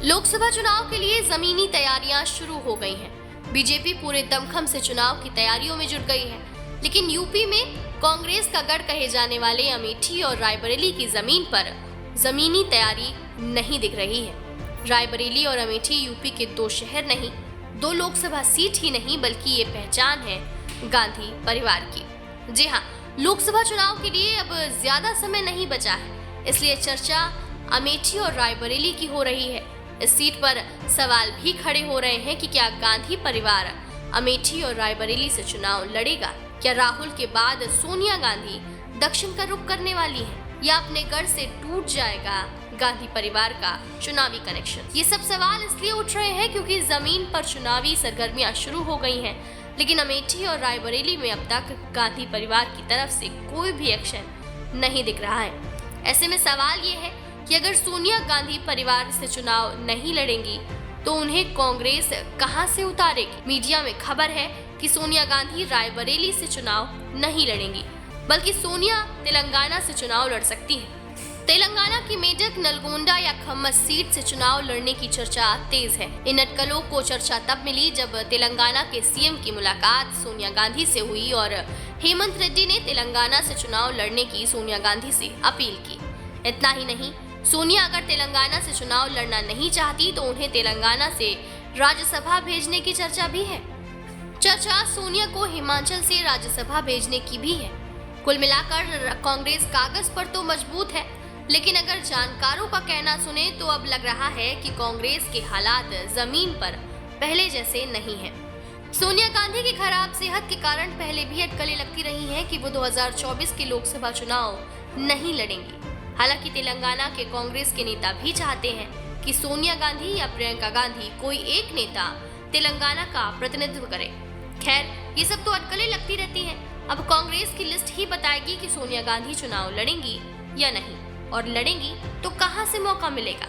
लोकसभा चुनाव के लिए जमीनी तैयारियां शुरू हो गई हैं। बीजेपी पूरे दमखम से चुनाव की तैयारियों में जुट गई है, लेकिन यूपी में कांग्रेस का गढ़ कहे जाने वाले अमेठी और रायबरेली की जमीन पर जमीनी तैयारी नहीं दिख रही है। रायबरेली और अमेठी यूपी के दो शहर नहीं, दो लोकसभा सीट ही नहीं, बल्कि ये पहचान है गांधी परिवार की। जी हाँ, लोकसभा चुनाव के लिए अब ज्यादा समय नहीं बचा है, इसलिए चर्चा अमेठी और रायबरेली की हो रही है। इस सीट पर सवाल भी खड़े हो रहे हैं कि क्या गांधी परिवार अमेठी और रायबरेली से चुनाव लड़ेगा? क्या राहुल के बाद सोनिया गांधी दक्षिण का रुख करने वाली है, या अपने गढ़ से टूट जाएगा गांधी परिवार का चुनावी कनेक्शन? ये सब सवाल इसलिए उठ रहे हैं क्योंकि जमीन पर चुनावी सरगर्मियां शुरू हो गई हैं, लेकिन अमेठी और रायबरेली में अब तक गांधी परिवार की तरफ से कोई भी एक्शन नहीं दिख रहा है। ऐसे में सवाल ये है कि अगर सोनिया गांधी परिवार से चुनाव नहीं लड़ेंगी तो उन्हें कांग्रेस कहां से उतारेगी? मीडिया में खबर है कि सोनिया गांधी रायबरेली से चुनाव नहीं लड़ेंगी, बल्कि सोनिया तेलंगाना से चुनाव लड़ सकती हैं। तेलंगाना की मेडक, नलगोंडा या खम्मस सीट से चुनाव लड़ने की चर्चा तेज है। इन अटकलों को चर्चा तब मिली जब तेलंगाना के सीएम की मुलाकात सोनिया गांधी से हुई और हेमंत रेड्डी ने तेलंगाना से चुनाव लड़ने की सोनिया गांधी से अपील की। इतना ही नहीं, सोनिया अगर तेलंगाना से चुनाव लड़ना नहीं चाहती तो उन्हें तेलंगाना से राज्यसभा भेजने की चर्चा भी है। चर्चा सोनिया को हिमाचल से राज्यसभा भेजने की भी है। कुल मिलाकर कांग्रेस कागज पर तो मजबूत है, लेकिन अगर जानकारों का कहना सुने तो अब लग रहा है कि कांग्रेस के हालात जमीन पर पहले जैसे नहीं है। सोनिया गांधी की खराब सेहत के कारण पहले भी अटकलें लगती रही हैं कि वो 2024 के लोकसभा चुनाव नहीं लड़ेंगी। हालांकि तेलंगाना के कांग्रेस के नेता भी चाहते हैं कि सोनिया गांधी या प्रियंका गांधी कोई एक नेता तेलंगाना का प्रतिनिधित्व करे। खैर, ये सब तो अटकलें लगती रहती हैं। अब कांग्रेस की लिस्ट ही बताएगी कि सोनिया गांधी चुनाव लड़ेंगी या नहीं, और लड़ेंगी तो कहां से मौका मिलेगा।